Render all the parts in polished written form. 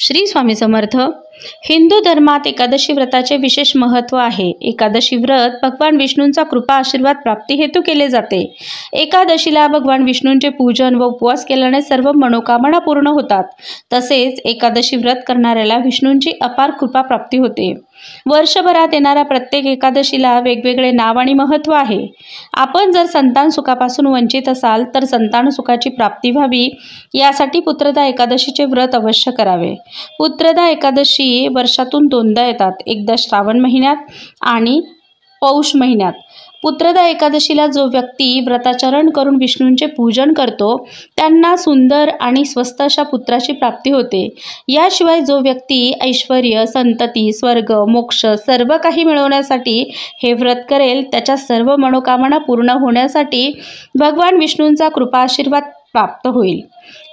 श्री स्वामी समर्थ। हिंदू धर्मात एकादशी व्रताचे विशेष महत्त्व आहे। एकादशी व्रत भगवान विष्णूंचा कृपा आशीर्वाद प्राप्ती हेतू केले जाते। एकादशीला भगवान विष्णूंचे पूजन व उपवास केल्याने सर्व मनोकामना पूर्ण होतात। तसेच एकादशी व्रत करणाऱ्याला विष्णूंची अपार कृपा प्राप्ती होते। वर्षभरात येणाऱ्या प्रत्येक एकादशीला वेगवेगळे नाव आणि महत्त्व आहे। आपण जर संतान सुखापासून वंचित असाल तर संतान सुखाची प्राप्ती व्हावी यासाठी पुत्रदा एकादशीचे व्रत अवश्य करावे। पुत्रदा एकादशी वर्षातून दोनदा येतात, एकदा श्रावण महिन्यात आणि पौष महिन्यात। पुत्रदा एकादशीला जो व्यक्ती व्रताचरण करून विष्णूंचे पूजन करतो त्यांना सुंदर आणि स्वस्त अशा पुत्राची प्राप्ती होते। याशिवाय जो व्यक्ती ऐश्वर्य, संतती, स्वर्ग, मोक्ष सर्व काही मिळवण्यासाठी हे व्रत करेल त्याच्या सर्व मनोकामना पूर्ण होण्यासाठी भगवान विष्णूंचा कृपा आशीर्वाद प्राप्त होईल।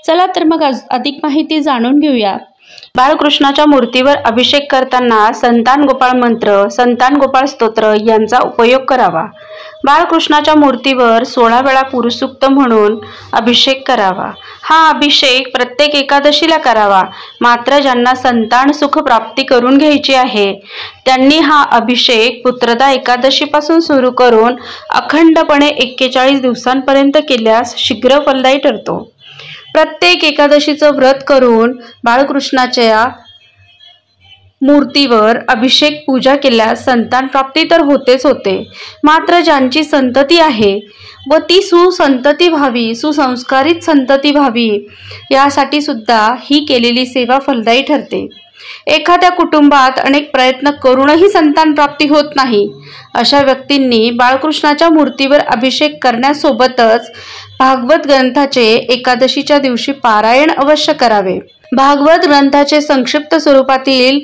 चला तर मग अधिक माहिती जाणून घेऊया। बाळकृष्णाच्या मूर्तीवर अभिषेक करताना संतान गोपाळ मंत्र, संतान गोपाळ स्तोत्र यांचा उपयोग करावा। बाळकृष्णाच्या मूर्तीवर 16 वेळा पुरुषसूक्त म्हणून अभिषेक करावा। हा अभिषेक प्रत्येक एकादशीला करावा। मात्र ज्यांना संतान सुख प्राप्ती करून घ्यायची आहे त्यांनी हा अभिषेक पुत्रदा एकादशीपासून सुरू करून अखंडपणे 41 दिवसांपर्यंत केल्यास शीघ्र फलदायी ठरतो। प्रत्येक एकादशीचं व्रत करून बाळकृष्णाच्या मूर्तीवर अभिषेक पूजा केल्यास संतान प्राप्ती तर होतेच होते। मात्र ज्यांची संतती आहे व ती सुसंतती व्हावी, सुसंस्कारित संतती व्हावी यासाठी सुद्धा ही केलेली सेवा फलदायी ठरते। एखाद्या कुटुंबात अनेक प्रयत्न करूनही संतान प्राप्ती होत नाही अशा व्यक्तींनी बाळकृष्णाच्या मूर्तीवर अभिषेक करण्यासोबतच भागवत ग्रंथाचे एकादशीच्या दिवशी पारायण अवश्य करावे। भागवत ग्रंथाचे संक्षिप्त स्वरूपातील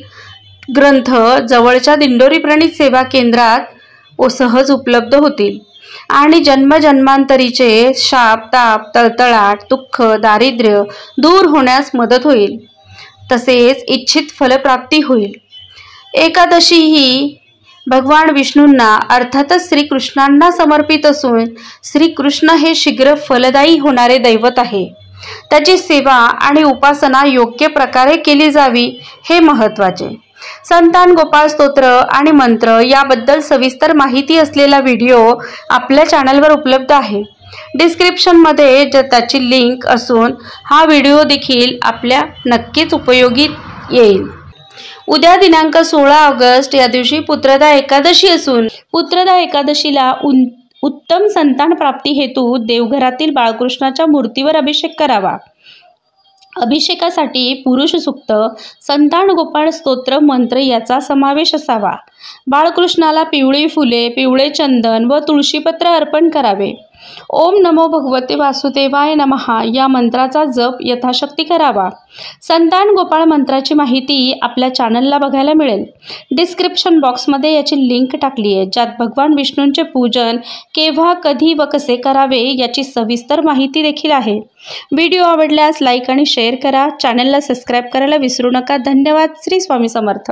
ग्रंथ जवळच्या दिंडोरी प्रणीत सेवा केंद्रात सहज उपलब्ध होतील आणि जन्मजन्मांतरीचे शाप, ताप, तळतळाट, दुःख, दारिद्र्य दूर होण्यास मदत होईल। तसेच इच्छित फलप्राप्ती होईल। एकादशी ही भगवान विष्णूंना अर्थातच श्रीकृष्णांना समर्पित असून श्रीकृष्ण हे शीघ्र फलदायी होणारे दैवत आहे। त्याची सेवा आणि उपासना योग्य प्रकारे केली जावी हे महत्त्वाचे। संतान गोपाळ स्तोत्र आणि मंत्र याबद्दल सविस्तर माहिती असलेला व्हिडिओ आपल्या चॅनलवर उपलब्ध आहे। डिस्क्रिप्शनमध्ये त्याची लिंक असून हा व्हिडिओ देखील आपल्या नक्कीच उपयोगी येईल। उद्या दिनांक 16 ऑगस्ट या दिवशी पुत्रदा एकादशी असून पुत्रदा एकादशीला उत्तम संतान प्राप्ती हेतू देवघरातील बाळकृष्णाच्या मूर्तीवर अभिषेक करावा। अभिषेकासाठी पुरुष सूक्त, संतान गोपाळ स्तोत्र मंत्र याचा समावेश असावा। बाळकृष्णाला पिवळी फुले, पिवळे चंदन व तुळशीपत्र अर्पण करावे। ओम नमो भगवते वासुदेवाय नमः या मंत्राचा जप यथाशक्ती करावा। संतान गोपाळ मंत्राची माहिती आपल्या चॅनलला बघायला मिळेल। डिस्क्रिप्शन बॉक्समध्ये याची लिंक टाकली आहे ज्यात भगवान विष्णूंचे पूजन केव्हा, कधी व कसे करावे याची सविस्तर माहिती देखील आहे। व्हिडिओ आवडल्यास लाईक आणि शेअर करा। चॅनलला सबस्क्राईब करायला विसरू नका। धन्यवाद। श्री स्वामी समर्थ।